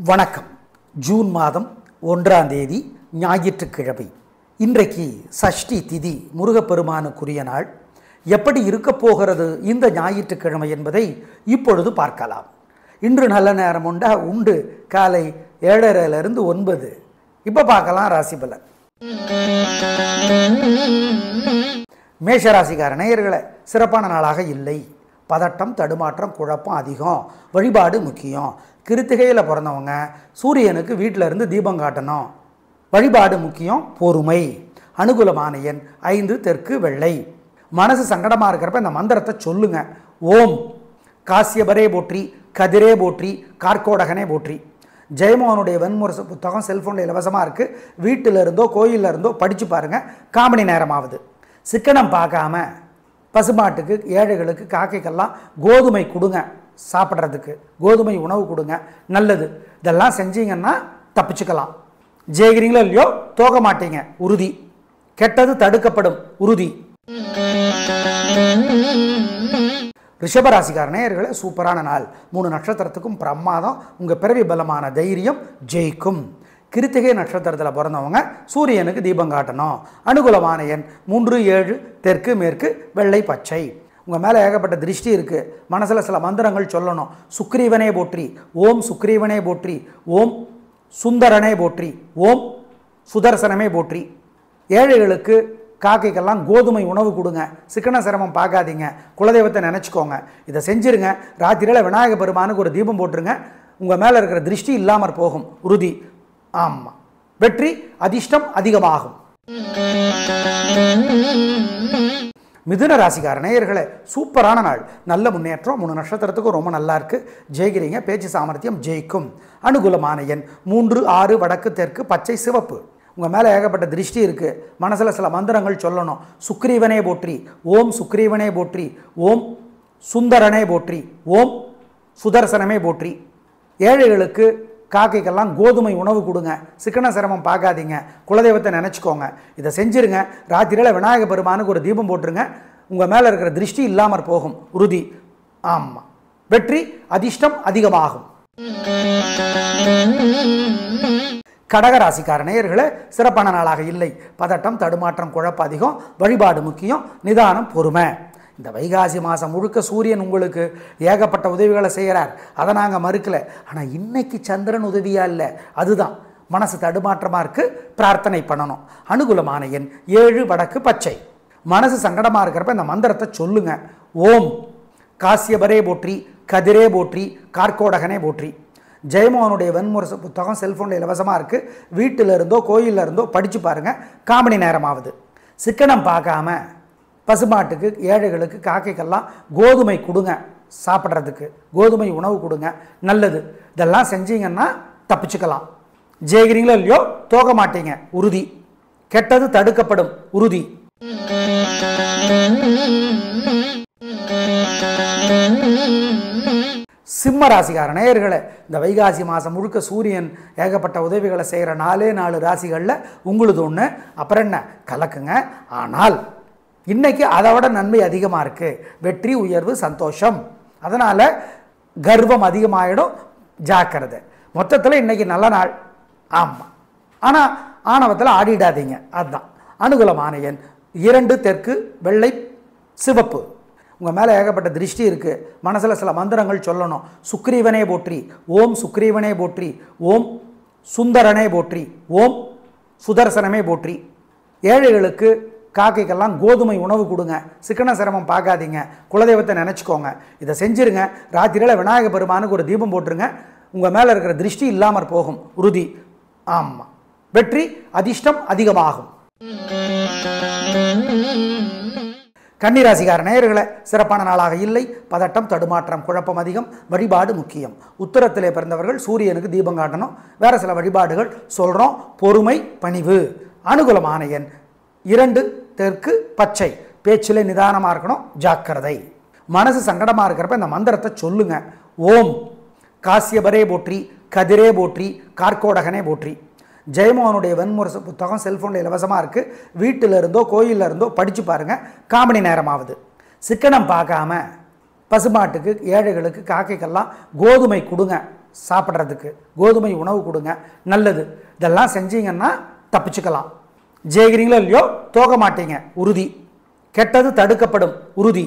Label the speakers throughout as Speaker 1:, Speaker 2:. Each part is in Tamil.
Speaker 1: வணக்கம். ஜூன் மாதம் 1ஆம் தேதி ஞாயிற்றுக்கிழமை. இன்றைக்கு சஷ்டி திதி, முருகப்பெருமானுக்குரிய நாள். எப்படி இருக்கப் போகிறது இந்த ஞாயிற்றுக்கிழமை என்பதை இப்பொழுது பார்க்கலாம். இன்று நல்ல நேரம் உண்டு. காலை 7:30 to 9. இப்போ பார்க்கலாம் ராசி பலன். மேஷராசிக்கார நேயர்களே, சிறப்பான நாளாக இல்லை. பதட்டம், தடுமாற்றம், குழப்பம் அதிகம். வழிபாடு முக்கியம். கிருத்திகையில் பிறந்தவங்க சூரியனுக்கு வீட்டில் இருந்து தீபம் காட்டணும். வழிபாடு முக்கியம். பொறுமை. அனுகூலமான எண் 5, தெற்கு வெள்ளை. மனசு சங்கடமாக இருக்கிறப்ப இந்த மந்திரத்தை சொல்லுங்க. ஓம் காசியபரே போற்றி, கதிரே போற்றி, கார்கோடகனே போற்றி. ஜெயமோகனுடைய வெண்முரசு புத்தகம் செல்ஃபோனில் இலவசமாக இருக்குது. வீட்டில் இருந்தோ கோயிலில் இருந்தோ படித்து பாருங்கள். காமணி நேரமாகுது. சிக்கனம் பார்க்காம பசுமாட்டுக்கு, ஏழைகளுக்கு, காக்கைக்கெல்லாம் கோதுமை கொடுங்க. சாப்பிட்றதுக்கு கோதுமை உணவு கொடுங்க. நல்லது. இதெல்லாம் செஞ்சீங்கன்னா தப்பிச்சுக்கலாம். ஜெயிக்கிறீங்களோ இல்லையோ தோக மாட்டீங்க, உறுதி. கெட்டது தடுக்கப்படும், உறுதி. ரிஷபராசிக்கார நேயர்களே, சூப்பரான நாள். 3 நட்சத்திரத்துக்கும் பிரமாதம். உங்கள் பிறவி பலமான தைரியம் ஜெயிக்கும். கிருத்திகை நட்சத்திரத்தில் பிறந்தவங்க சூரியனுக்கு தீபம் காட்டணும். அனுகூலமான எண் 3, 7, தெற்கு மேற்கு வெள்ளை பச்சை. உங்கள் மேலே ஏகப்பட்ட திருஷ்டி இருக்குது. மனசில் சில மந்திரங்கள் சொல்லணும். சுக்ரீவனே போற்றி, ஓம் சுக்ரீவனே போற்றி, ஓம் சுந்தரனே போற்றி, ஓம் சுதர்சனமே போற்றி. ஏழைகளுக்கு, காக்கைக்கெல்லாம் கோதுமை உணவு கொடுங்க. சிக்கன சிரமம் பார்க்காதீங்க. குலதெய்வத்தை நினச்சிக்கோங்க. இதை செஞ்சுருங்க. ராத்திரியில் விநாயகர் பெருமானுக்கு ஒரு தீபம் போட்டுருங்க. உங்கள் மேலே இருக்கிற திருஷ்டி இல்லாமற் போகும், உறுதி. ஆமாம், வெற்றி. அதிர்ஷ்டம் அதிகமாகும். மிதுன ராசிக்கார நேயர்களே, சூப்பரான நாள். நல்ல முன்னேற்றம். 3 நட்சத்திரத்துக்கும் ரொம்ப நல்லா இருக்குது. ஜெயிக்கிறீங்க. பேச்சு சாமர்த்தியம் ஜெயிக்கும். அனுகூலமான எண் 3, 6, வடக்கு தெற்கு பச்சை சிவப்பு. உங்கள் மேலே ஏகப்பட்ட திருஷ்டி இருக்குது. மனசில் சில மந்திரங்கள் சொல்லணும். சுக்ரீவனே போற்றி, ஓம் சுக்ரீவனே போற்றி, ஓம் சுந்தரனே போற்றி, ஓம் சுதர்சனமே போற்றி. ஏழைகளுக்கு, காக்கைக்கெல்லாம் கோதுமை உணவு கொடுங்க. சிக்கன சிரமம் பார்க்காதீங்க. குலதெய்வத்தை நினச்சிக்கோங்க. இதை செஞ்சுருங்க. ராத்திரியில் விநாயகர் பெருமானுக்கு ஒரு தீபம் போட்டுருங்க. உங்கள் மேலே இருக்கிற திருஷ்டி இல்லாமற் போகும், உறுதி. ஆமாம், வெற்றி. அதிர்ஷ்டம் அதிகமாகும். கடகராசிக்கார நேயர்களே, சிறப்பான நாளாக இல்லை. பதட்டம், தடுமாற்றம், குழப்பம் அதிகம். வழிபாடு முக்கியம். நிதானம், பொறுமை. இந்த வைகாசி மாதம் முழுக்க சூரியன் உங்களுக்கு ஏகப்பட்ட உதவிகளை செய்கிறார். அதை நாங்கள் மறுக்கலை. ஆனால் இன்னைக்கு சந்திரன் உதவியாக இல்லை. அதுதான் மனசு தடுமாற்றமாக இருக்குது. பிரார்த்தனை பண்ணணும். அனுகூலமான எண் 7, வடக்கு பச்சை. மனசு சங்கடமாக இருக்கிறப்ப இந்த மந்திரத்தை சொல்லுங்க. ஓம் காசியபரே போற்றி, கதிரே போற்றி, கார்கோடகனே போற்றி. ஜெயமோகனுடைய வெண்முரசு புத்தகம் செல்ஃபோனில் இலவசமாக இருக்குது. வீட்டில் இருந்தோ கோயிலில் இருந்தோ படித்து பாருங்கள். காமணி நேரமாகுது. சிக்கனம் பார்க்காம பசுமாட்டுக்கு, ஏழைகளுக்கு, காக்கைக்கெல்லாம் கோதுமை கொடுங்க. சாப்பிட்றதுக்கு கோதுமை உணவு கொடுங்க. நல்லது. இதெல்லாம் செஞ்சீங்கன்னா தப்பிச்சுக்கலாம். ஜெயிக்கிறீங்களோ இல்லையோ தோக மாட்டீங்க, உறுதி. கெட்டது தடுக்கப்படும், உறுதி. சிம்ம ராசிக்கார நேயர்களே, இந்த வைகாசி மாதம் முழுக்க சூரியன் ஏகப்பட்ட உதவிகளை செய்கிற 4 ராசிகளில் உங்களுது ஒன்று. அப்புறம் என்ன, கலக்குங்க. ஆனால் இன்னைக்கு அதை விட நன்மை அதிகமாக இருக்குது. வெற்றி, உயர்வு, சந்தோஷம். அதனால் கர்வம் அதிகமாகிடும். ஜாக்கிரதை. மொத்தத்தில் இன்னைக்கு நல்ல நாள். ஆமாம், ஆனால் ஆணவத்தில் ஆடிடாதீங்க. அதுதான். அனுகூலமான எண் 2, தெற்கு வெள்ளை சிவப்பு. உங்கள் மேலே ஏகப்பட்ட திருஷ்டி இருக்குது. மனசில் சில மந்திரங்கள் சொல்லணும். சுக்ரீவனே போற்றி, ஓம் சுக்ரீவனே போற்றி, ஓம் சுந்தரனே போற்றி, ஓம் சுதர்சனமே போற்றி. ஏழைகளுக்கு, காக்கைக்கெல்லாம் கோதுமை உணவு கொடுங்க. சிக்கன சிரமம் பார்க்காதீங்க. குலதெய்வத்தை நினச்சிக்கோங்க. இதை செஞ்சுருங்க. ராத்திரியில் விநாயகர் பெருமானுக்கு ஒரு தீபம் போட்டுருங்க. உங்கள் மேலே இருக்கிற திருஷ்டி இல்லாமற் போகும், உறுதி. ஆமாம், வெற்றி. அதிர்ஷ்டம் அதிகமாகும். கன்னிராசிக்கார நேயர்களே, சிறப்பான நாளாக இல்லை. பதட்டம், தடுமாற்றம், குழப்பம் அதிகம். வழிபாடு முக்கியம். உத்தரத்திலே பிறந்தவர்கள் சூரியனுக்கு தீபம் காட்டணும். வேறு சில வழிபாடுகள் சொல்கிறோம். பொறுமை, பணிவு. அனுகூலமான எண் 2, தெற்கு பச்சை. பேச்சில் நிதானமாக இருக்கணும். ஜாக்கிரதை. மனசு சங்கடமாக இருக்கிறப்ப இந்த மந்திரத்தை சொல்லுங்க. ஓம் காசியபரே போற்றி, கதிரே போற்றி, கார்கோடகனே போற்றி. ஜெயமோகனுடைய வெண்முரசு புத்தகம் செல்ஃபோனில் இலவசமாக இருக்குது. வீட்டில் இருந்தோ கோயிலில் இருந்தோ படித்து பாருங்கள். காமணி நேரமாகுது. சிக்கனம் பார்க்காம பசுமாட்டுக்கு, ஏழைகளுக்கு, காக்கைக்கெல்லாம் கோதுமை கொடுங்க. சாப்பிட்றதுக்கு, கோதுமை உணவு கொடுங்க, நல்லது. இதெல்லாம் செஞ்சீங்கன்னா தப்பிச்சுக்கலாம். ஜெயிக்கிறீங்களோ இல்லையோ தோக்க மாட்டீங்க, உறுதி. கெட்டது தடுக்கப்படும், உறுதி.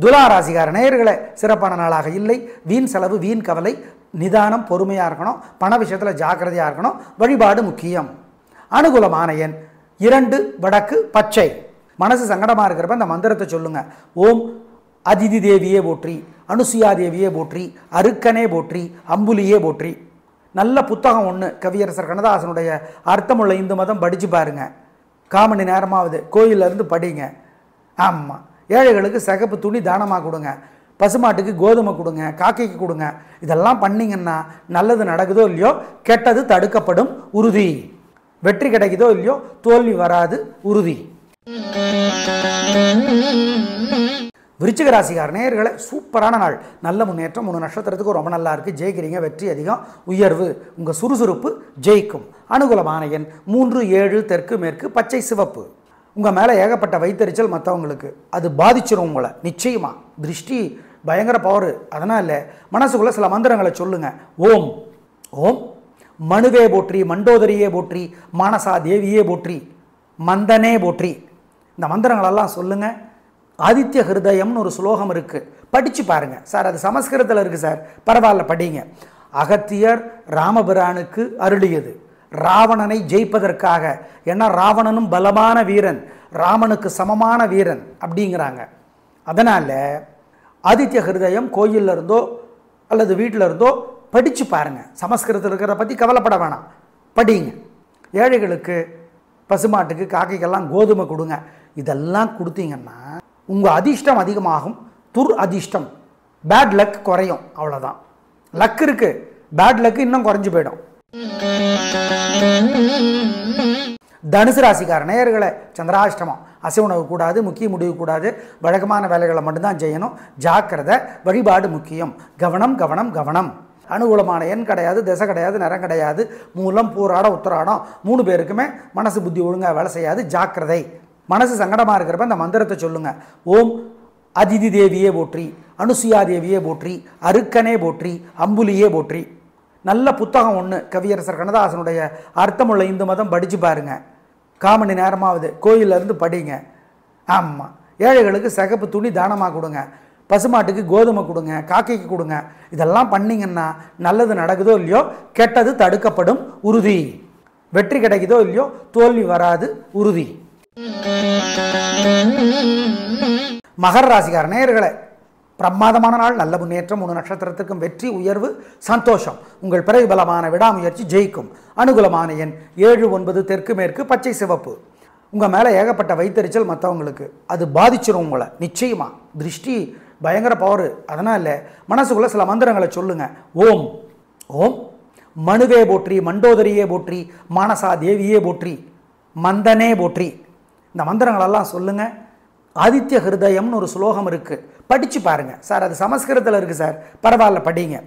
Speaker 1: துலா ராசிக்கார நேயர்களே, சிறப்பான நாளாக இல்லை. வீண் செலவு, வீண் கவலை, நிதானம், பொறுமையாக இருக்கணும். பண விஷயத்தில் ஜாக்கிரதையாக இருக்கணும். வழிபாடு முக்கியம். அனுகூலமான எண் 2 வடக்கு பச்சை. மனசு சங்கடமாக இருக்கிறப்ப இந்த மந்திரத்தை சொல்லுங்க. ஓம் அதிதி தேவியே போற்றி, அனுசுயா தேவியே போற்றி, அருக்கனே போற்றி, அம்புலியே போற்றி. நல்ல புத்தகம் ஒன்று, கவியரசர் கண்ணதாசனுடைய அர்த்தமுள்ள இந்து மதம் படித்து பாருங்க. 1/4 மணி நேரமாவது கோயிலிருந்து படிங்க. ஆமாம். ஏழைகளுக்கு சிகப்பு துணி தானமாக கொடுங்க. பசுமாட்டுக்கு கோதுமை கொடுங்க, காக்கைக்கு கொடுங்க. இதெல்லாம் பண்ணிங்கன்னா நல்லது நடக்குதோ இல்லையோ கெட்டது தடுக்கப்படும், உறுதி. வெற்றி கிடைக்குதோ இல்லையோ தோல்வி வராது, உறுதி. விருச்சிக ராசிக்கார நேயர்களே, சூப்பரான நாள். நல்ல முன்னேற்றம். 3 நட்சத்திரத்துக்கு ரொம்ப நல்லா இருக்குது. ஜெயிக்கிறீங்க, வெற்றி அதிகம், உயர்வு. உங்கள் சுறுசுறுப்பு ஜெயிக்கும். அனுகூலமான எண் 3 7 தெற்கு மேற்கு பச்சை சிவப்பு. உங்கள் மேலே ஏகப்பட்ட வைத்தறிச்சல் மற்றவங்களுக்கு, அது பாதிச்சிடும் உங்களை நிச்சயமாக. திருஷ்டி பயங்கர பவர். அதனால் மனசுக்குள்ளே சில மந்திரங்களை சொல்லுங்கள். ஓம் ஓம் மனுவே போற்றி, மண்டோதரியே போற்றி, மானசா தேவியே போற்றி, மந்தனே போற்றி. இந்த மந்திரங்களெல்லாம் சொல்லுங்கள். ஆதித்ய ஹிருதயம்னு ஒரு ஸ்லோகம் இருக்குது, படித்து பாருங்கள். சார் அது சமஸ்கிருதத்தில் இருக்குது சார், பரவாயில்ல படிங்க. அகத்தியர் ராமபிரானுக்கு அருளியது ராவணனை ஜெயிப்பதற்காக. ஏன்னா ராவணனும் பலமான வீரன், ராமனுக்கு சமமான வீரன் அப்படிங்கிறாங்க. அதனால் ஆதித்ய ஹிருதயம் கோயிலில் இருந்தோ அல்லது வீட்டில் இருந்தோ படித்து பாருங்கள். சமஸ்கிருதத்தில் இருக்கிறத பற்றி கவலைப்பட வேணாம், படிங்க. ஏழைகளுக்கு, பசுமாட்டுக்கு, காக்கைக்கெல்லாம் கோதுமை கொடுங்க. இதெல்லாம் கொடுத்தீங்கன்னா உங்கள் அதிர்ஷ்டம் அதிகமாகும், துர் அதிர்ஷ்டம், பேட் லக் குறையும். அவ்வளோதான். லக் இருக்குது, பேட் லக் இன்னும் குறைஞ்சி போயிடும். தனுசு ராசிக்கார நேயர்களே, சந்திராஷ்டமம். அசை உணவு கூடாது, முக்கிய முடிவு கூடாது, வழக்கமான வேலைகளை மட்டும்தான் செய்யணும். ஜாக்கிரதை, வழிபாடு முக்கியம். கவனம் கவனம் கவனம். அனுகூலமான எண் கிடையாது, திசை கிடையாது, நிறம் கிடையாது. மூலம், பூராடம், உத்தராடம் 3 பேருக்குமே மனசு புத்தி ஒழுங்காக வேலை செய்யாது. ஜாக்கிரதை. மனசு சங்கடமாக இருக்கிறப்ப இந்த மந்திரத்தை சொல்லுங்க. ஓம் அதிதி தேவியே போற்றி, அனுசுயா தேவியே போற்றி, அருக்கனே போற்றி, அம்புலியே போற்றி. நல்ல புத்தகம் ஒன்று, கவியரசர் கண்ணதாசனுடைய அர்த்தமுள்ள இந்து மதம் படித்து பாருங்க. 1/4 மணி நேரமாவது கோயிலிருந்து படிங்க. ஆமாம். ஏழைகளுக்கு சிகப்பு துணி தானமாக கொடுங்க. பசுமாட்டுக்கு கோதுமை கொடுங்க, காக்கைக்கு கொடுங்க. இதெல்லாம் பண்ணிங்கன்னா நல்லது நடக்குதோ இல்லையோ கெட்டது தடுக்கப்படும், உறுதி. வெற்றி கிடைக்குதோ இல்லையோ தோல்வி வராது, உறுதி. மகர ராசிக்கார நேயர்களே, பிரமாதமான நாள். நல்ல முன்னேற்றம். 3 நட்சத்திரத்துக்கும் வெற்றி, உயர்வு, சந்தோஷம். உங்கள் பிரதிபலமான விடாமுயற்சி ஜெயிக்கும். அனுகூலமான எண் 7 9 தெற்கு மேற்கு பச்சை சிவப்பு. உங்கள் மேலே ஏகப்பட்ட வைத்தறிச்சல் மற்றவங்களுக்கு, அது பாதிச்சிடும் உங்களை நிச்சயமாக. திருஷ்டி பயங்கர பவர். அதனால் மனசுக்குள்ளே சில மந்திரங்களை சொல்லுங்கள். ஓம் ஓம் மனுவே போற்றி, மண்டோதரியே போற்றி, மானசா தேவியே போற்றி, மந்தனே போற்றி. இந்த மந்திரங்களெல்லாம் சொல்லுங்கள். ஆதித்ய ஹிருதயம்னு ஒரு ஸ்லோகம் இருக்குது, படித்து பாருங்கள். சார் அது சமஸ்கிருதத்தில் இருக்குது சார், பரவாயில்ல படிங்க.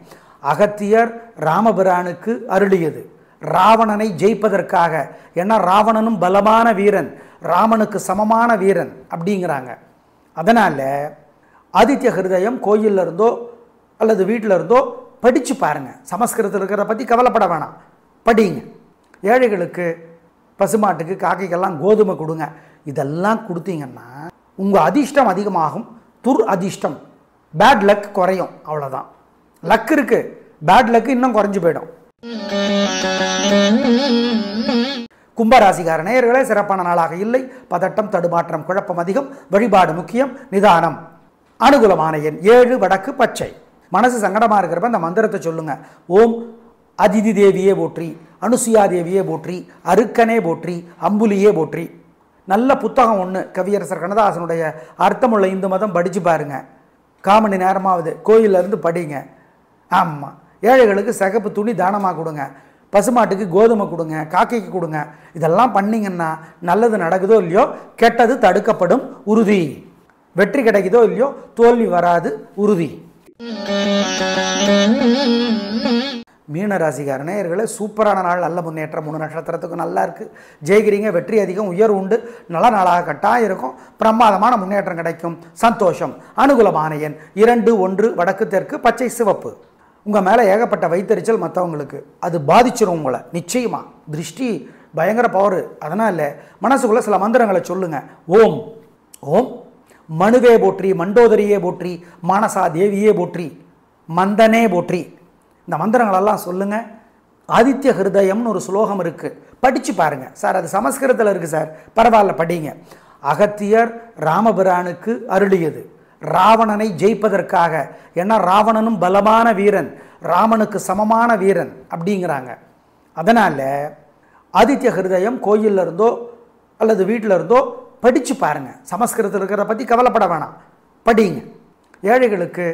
Speaker 1: அகத்தியர் ராமபிரானுக்கு அருளியது ராவணனை ஜெயிப்பதற்காக. ஏன்னா ராவணனும் பலமான வீரன், ராமனுக்கு சமமான வீரன் அப்படிங்கிறாங்க. அதனால் ஆதித்ய ஹிருதயம் கோயிலில் இருந்தோ அல்லது வீட்டில் இருந்தோ படித்து பாருங்கள். சமஸ்கிருதத்தில் இருக்கிறத பற்றி கவலைப்பட வேணாம், படிங்க. ஏழைகளுக்கு, பசுமாட்டுக்கு, காக்கைக்கெல்லாம் கோதுமை கொடுங்க. இதெல்லாம் கொடுத்தீங்கன்னா உங்கள் அதிர்ஷ்டம் அதிகமாகும், துர் அதிர்ஷ்டம், பேட் லக் குறையும். அவ்வளோதான். லக் இருக்குது, பேட் லக் இன்னும் குறைஞ்சி போயிடும். கும்பராசிக்கார நேயர்களே, சிறப்பான நாளாக இல்லை. பதட்டம், தடுமாற்றம், குழப்பம் அதிகம். வழிபாடு முக்கியம், நிதானம். அனுகூலமான எண் 7 வடக்கு பச்சை. மனசு சங்கடமாக இருக்கிறப்ப இந்த மந்திரத்தை சொல்லுங்க. ஓம் அதிதி தேவியே போற்றி, அனுசுயா தேவியே போற்றி, அருக்கனே போற்றி, அம்புலியே போற்றி. நல்ல புத்தகம் ஒன்று, கவியரசர் கண்ணதாசனுடைய அர்த்தமுள்ள இந்து மதம் படித்து பாருங்க. 1/4 மணி நேரமாவது கோயிலிருந்து படிங்க. ஆமாம். ஏழைகளுக்கு சிகப்பு துணி தானமாக கொடுங்க. பசுமாட்டுக்கு கோதுமை கொடுங்க, காக்கைக்கு கொடுங்க. இதெல்லாம் பண்ணிங்கன்னா நல்லது நடக்குதோ இல்லையோ கெட்டது தடுக்கப்படும், உறுதி. வெற்றி கிடைக்குதோ இல்லையோ தோல்வி வராது, உறுதி. மீன ராசிக்கார நேயர்களே சூப்பரான நாள், நல்ல முன்னேற்றம். 3 நட்சத்திரத்துக்கும் நல்லா இருக்குது. ஜெயிக்கிறீங்க, வெற்றி அதிகம், உயர்வு உண்டு. நல்ல நாளாக கட்டாயம் இருக்கும். பிரமாதமான முன்னேற்றம் கிடைக்கும். சந்தோஷம். அனுகூலமான எண் 2, 1 வடக்கு தெற்கு பச்சை சிவப்பு. உங்கள் மேலே ஏகப்பட்ட வைத்தறிச்சல் மற்றவங்களுக்கு அது பாதிச்சிடும் உங்களை நிச்சயமாக. திருஷ்டி பயங்கர பவர். அதனால் மனசுக்குள்ளே சில மந்திரங்களை சொல்லுங்கள். ஓம் ஓம் மனுவே போற்றி, மண்டோதரியே போற்றி, மானசா தேவியே போற்றி, மந்தனே போற்றி. இந்த மந்திரங்களெல்லாம் சொல்லுங்கள். ஆதித்ய ஹிருதயம்னு ஒரு ஸ்லோகம் இருக்குது, படித்து பாருங்கள். சார் அது சமஸ்கிருதத்தில் இருக்குது சார், பரவாயில்ல படிங்க. அகத்தியர் ராமபிரானுக்கு அருளியது ராவணனை ஜெயிப்பதற்காக. ஏன்னா ராவணனும் பலமான வீரன், ராமனுக்கு சமமான வீரன் அப்படிங்கிறாங்க. அதனால் ஆதித்ய ஹிருதயம் கோயிலில் இருந்தோ அல்லது வீட்டில் இருந்தோ படித்து பாருங்கள். சமஸ்கிருதத்தில் இருக்கிறத பற்றி கவலைப்பட வேணாம், படிங்க. ஏழைகளுக்கு,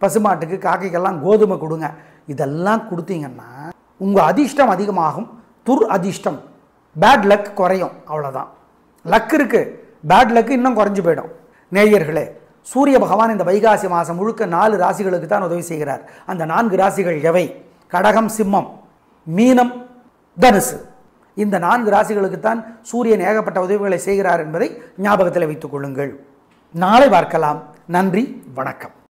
Speaker 1: பசுமாட்டுக்கு, காக்கைக்கெல்லாம் கோதுமை கொடுங்க. இதெல்லாம் கொடுத்தீங்கன்னா உங்கள் அதிர்ஷ்டம் அதிகமாகும். துர் அதிர்ஷ்டம், பேட் லக் குறையும். அவ்வளோதான். லக் இருக்குது, பேட் லக்கு இன்னும் குறைஞ்சி போயிடும். நேயர்களே, சூரிய பகவான் இந்த வைகாசி மாதம் முழுக்க 4 ராசிகளுக்கு தான் உதவி செய்கிறார். அந்த 4 ராசிகள் எவை? கடகம், சிம்மம், மீனம், தனுசு. இந்த 4 ராசிகளுக்குத்தான் சூரியன் ஏகப்பட்ட உதவிகளை செய்கிறார் என்பதை ஞாபகத்தில் வைத்துக் கொள்ளுங்கள். நாளை பார்க்கலாம். நன்றி, வணக்கம்.